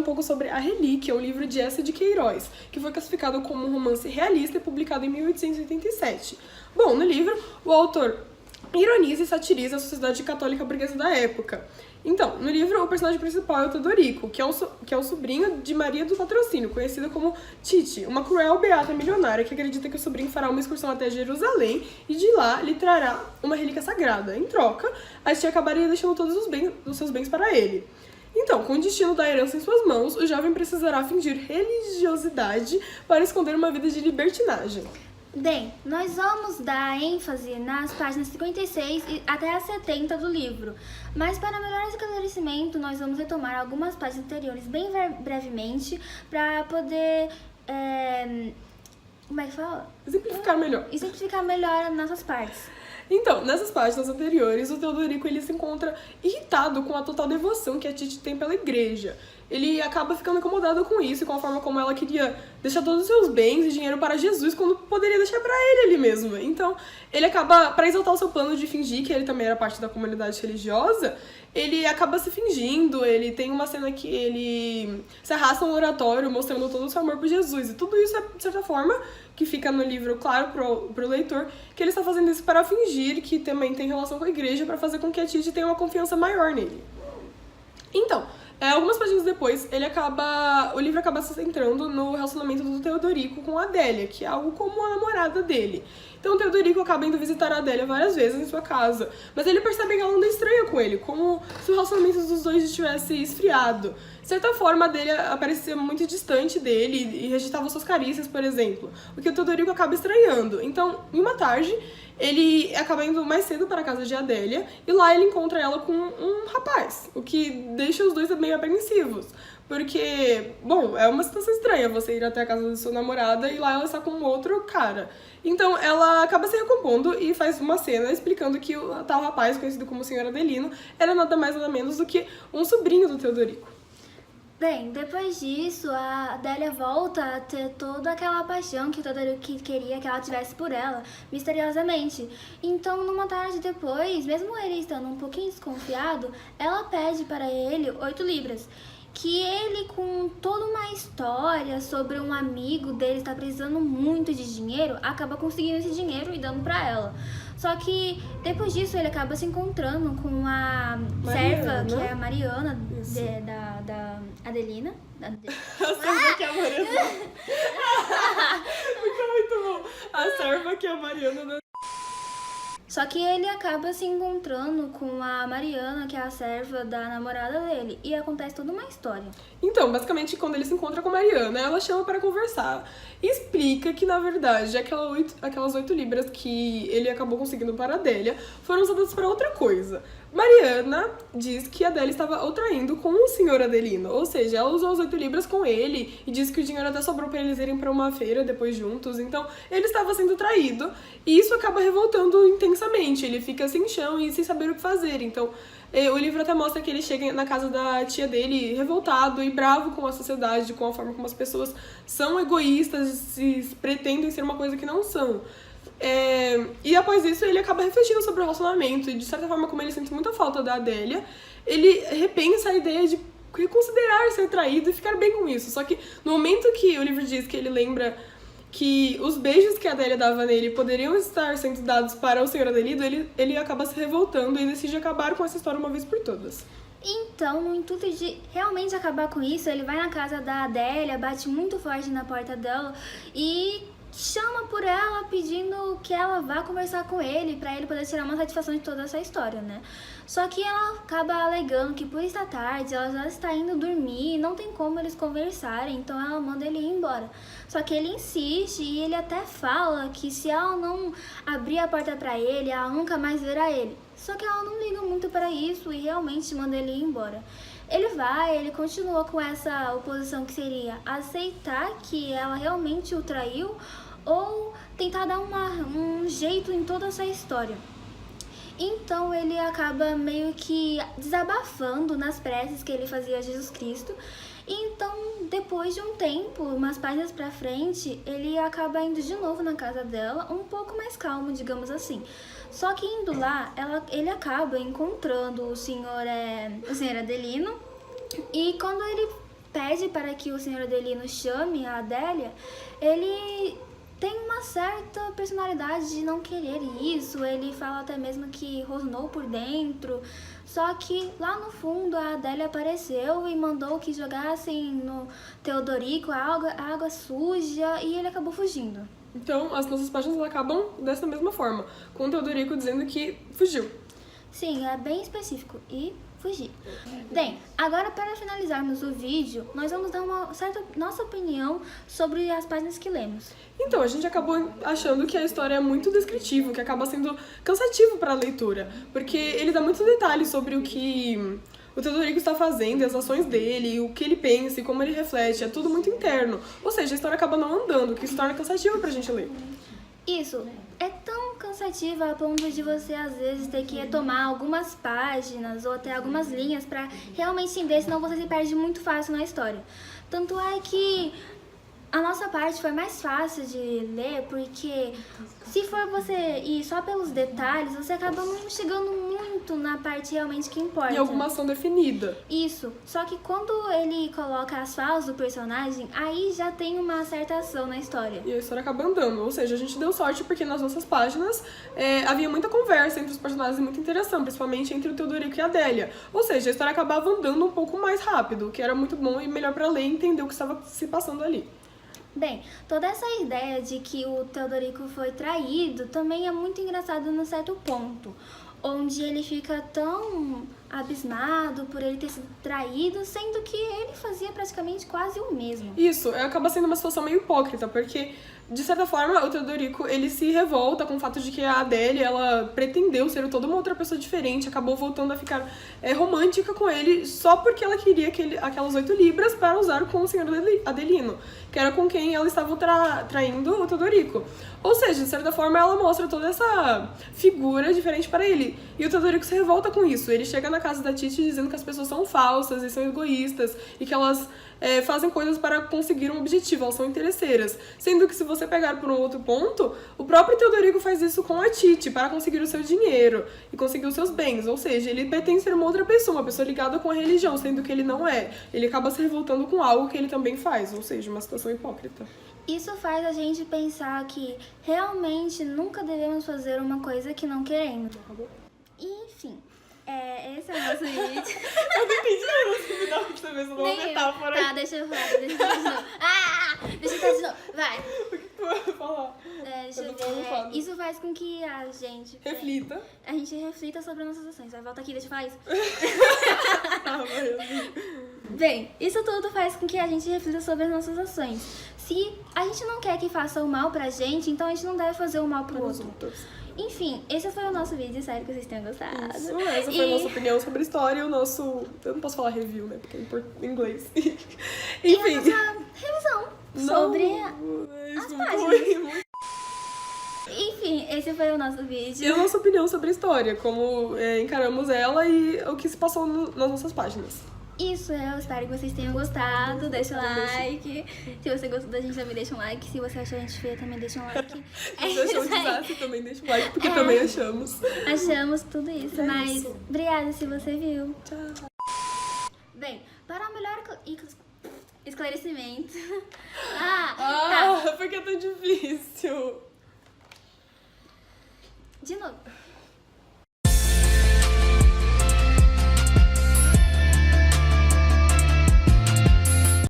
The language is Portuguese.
pouco sobre A Relíquia, um livro de Eça de Queiroz, que foi classificado como um romance realista e publicado em 1887. Bom, no livro, o autor ironiza e satiriza a sociedade católica burguesa da época. Então, no livro, o personagem principal é o Teodorico, que é o sobrinho de Maria do Patrocínio, conhecida como Titi, uma cruel beata milionária que acredita que o sobrinho fará uma excursão até Jerusalém e de lá lhe trará uma relíquia sagrada. Em troca, a tia acabaria deixando todos os seus bens para ele. Então, com o destino da herança em suas mãos, o jovem precisará fingir religiosidade para esconder uma vida de libertinagem. Bem, nós vamos dar ênfase nas páginas 56 até as 70 do livro, mas para melhor esclarecimento nós vamos retomar algumas páginas anteriores bem brevemente para poder, como é que fala? Exemplificar melhor nossas partes. Então, nessas páginas anteriores, o Teodorico ele se encontra irritado com a total devoção que a Titi tem pela igreja. Ele acaba ficando incomodado com isso e com a forma como ela queria deixar todos os seus bens e dinheiro para Jesus quando poderia deixar para ele ali mesmo. Então, ele acaba, para exaltar o seu plano de fingir que ele também era parte da comunidade religiosa, ele acaba se fingindo, ele tem uma cena que ele se arrasta no oratório mostrando todo o seu amor por Jesus. E tudo isso é, de certa forma, que fica no livro claro pro leitor, que ele está fazendo isso para fingir que também tem relação com a igreja, para fazer com que a Titi tenha uma confiança maior nele. Então, algumas páginas depois, o livro acaba se centrando no relacionamento do Teodorico com a Adélia, que é algo como a namorada dele. Então o Teodorico acaba indo visitar a Adélia várias vezes em sua casa, mas ele percebe que ela anda estranha com ele, como se o relacionamento dos dois estivesse esfriado. De certa forma, a Adélia parecia muito distante dele e rejeitava suas carícias, por exemplo, o que o Teodorico acaba estranhando. Então, em uma tarde, ele acaba indo mais cedo para a casa de Adélia e lá ele encontra ela com um rapaz, o que deixa os dois meio apreensivos. Porque, bom, é uma situação estranha você ir até a casa da sua namorada e lá ela está com outro cara. Então ela acaba se recompondo e faz uma cena explicando que o tal rapaz, conhecido como Senhor Adelino, era nada mais nada menos do que um sobrinho do Teodorico. Bem, depois disso, a Adélia volta a ter toda aquela paixão que o Teodorico queria que ela tivesse por ela, misteriosamente. Então, numa tarde depois, mesmo ele estando um pouquinho desconfiado, ela pede para ele 8 libras. Que ele, com toda uma história sobre um amigo dele está precisando muito de dinheiro, acaba conseguindo esse dinheiro e dando pra ela. Só que depois disso ele acaba se encontrando com a serva, que é a Mariana, da Adelina. A serva que é a Mariana. Fica muito bom. A serva que é a Mariana. Só que ele acaba se encontrando com a Mariana, que é a serva da namorada dele, e acontece toda uma história. Então, basicamente, quando ele se encontra com a Mariana, ela chama para conversar e explica que, na verdade, aquelas 8 libras que ele acabou conseguindo para a Adélia foram usadas para outra coisa. Mariana diz que a Adélia estava o traindo com o senhor Adelino, ou seja, ela usou as 8 libras com ele e disse que o dinheiro até sobrou para eles irem para uma feira depois juntos, então ele estava sendo traído e isso acaba revoltando intensamente, ele fica sem chão e sem saber o que fazer, então o livro até mostra que ele chega na casa da tia dele revoltado e bravo com a sociedade, com a forma como as pessoas são egoístas e pretendem ser uma coisa que não são. E após isso ele acaba refletindo sobre o relacionamento e de certa forma, como ele sente muita falta da Adélia, ele repensa a ideia de reconsiderar ser traído e ficar bem com isso. Só que no momento que o livro diz que ele lembra que os beijos que a Adélia dava nele poderiam estar sendo dados para o senhor Adelino, ele acaba se revoltando e decide acabar com essa história uma vez por todas. Então, no intuito de realmente acabar com isso, ele vai na casa da Adélia, bate muito forte na porta dela e chama por ela pedindo que ela vá conversar com ele pra ele poder tirar uma satisfação de toda essa história, né? Só que ela acaba alegando que por estar tarde ela já está indo dormir, não tem como eles conversarem, então ela manda ele ir embora. Só que ele insiste e ele até fala que se ela não abrir a porta pra ele, ela nunca mais verá ele. Só que ela não liga muito para isso e realmente manda ele ir embora. Ele continua com essa oposição que seria aceitar que ela realmente o traiu ou tentar dar um jeito em toda essa história. Então ele acaba meio que desabafando nas preces que ele fazia a Jesus Cristo. Então, depois de um tempo, umas páginas pra frente, ele acaba indo de novo na casa dela, um pouco mais calmo, digamos assim. Só que indo lá, ele acaba encontrando o senhor Adelino. E quando ele pede para que o senhor Adelino chame a Adélia, ele tem uma certa personalidade de não querer isso. Ele fala até mesmo que rosnou por dentro. Só que lá no fundo a Adélia apareceu e mandou que jogassem no Teodorico a água suja e ele acabou fugindo. Então, as nossas páginas acabam dessa mesma forma, com o Teodorico dizendo que fugiu. Sim, é bem específico. E fugir. Bem, agora para finalizarmos o vídeo, nós vamos dar uma certa nossa opinião sobre as páginas que lemos. Então, a gente acabou achando que a história é muito descritiva, que acaba sendo cansativo para a leitura, porque ele dá muitos detalhes sobre o que o Teodorico está fazendo, as ações dele, o que ele pensa e como ele reflete, é tudo muito interno. Ou seja, a história acaba não andando, o que se torna cansativa pra gente ler. Isso, é tão cansativa a ponto de você às vezes ter que retomar algumas páginas ou até algumas linhas pra realmente entender, senão você se perde muito fácil na história. Tanto é que a nossa parte foi mais fácil de ler, porque se for você ir só pelos detalhes, você acaba não chegando muito na parte realmente que importa. E alguma ação definida. Isso, só que quando ele coloca as falas do personagem, aí já tem uma certa ação na história. E a história acaba andando, ou seja, a gente deu sorte porque nas nossas páginas havia muita conversa entre os personagens e muita interação, principalmente entre o Teodorico e a Adélia. Ou seja, a história acabava andando um pouco mais rápido, o que era muito bom e melhor pra ler e entender o que estava se passando ali. Bem, toda essa ideia de que o Teodorico foi traído também é muito engraçado num certo ponto, onde ele fica tão abismado por ele ter sido traído, sendo que ele fazia praticamente quase o mesmo. Isso, acaba sendo uma situação meio hipócrita, porque, de certa forma, o Teodorico, ele se revolta com o fato de que a Adélia, ela pretendeu ser toda uma outra pessoa diferente, acabou voltando a ficar romântica com ele, só porque ela queria aquelas 8 libras para usar com o senhor Adelino, que era com quem ela estava traindo o Teodorico. Ou seja, de certa forma, ela mostra toda essa figura diferente para ele. E o Teodorico se revolta com isso. Ele chega na casa da Titi dizendo que as pessoas são falsas e são egoístas e que elas fazem coisas para conseguir um objetivo, elas são interesseiras. Sendo que se você pegar por um outro ponto, o próprio Teodorico faz isso com a Titi para conseguir o seu dinheiro e conseguir os seus bens. Ou seja, ele pretende ser uma outra pessoa, uma pessoa ligada com a religião, sendo que ele não é. Ele acaba se revoltando com algo que ele também faz, ou seja, uma situação hipócrita. Isso faz a gente pensar que realmente nunca devemos fazer uma coisa que não queremos. Enfim, esse é o nosso vídeo. Eu não entendi o final que você fez uma metáfora. Tá, deixa eu falar de novo. Deixa eu falar de novo. Vai. O que tu vai falar? Deixa eu ver. Isso faz com que a gente... Reflita. A gente reflita sobre as nossas ações. Vai, volta aqui, deixa eu falar isso. Bem, isso tudo faz com que a gente reflita sobre as nossas ações. Se a gente não quer que faça o mal pra gente, então a gente não deve fazer o mal pro outro. Enfim, esse foi o nosso vídeo, espero que vocês tenham gostado. Isso, essa foi a nossa opinião sobre a história e o nosso... Eu não posso falar review, né? Porque é em inglês. Enfim. E a nossa revisão sobre as páginas. Enfim, esse foi o nosso vídeo. E a nossa opinião sobre a história, como encaramos ela e o que se passou nas nossas páginas. Isso, eu espero que vocês tenham gostado. Deixa o like. Se você gostou da gente, também deixa um like. Se você achou a gente feia, também deixa um like. Se você achou um desastre, também deixa um like, porque também achamos. Achamos tudo isso, mas isso. Obrigada se você viu. Tchau. Bem, para o melhor esclarecimento... tá. Porque é tão difícil. De novo.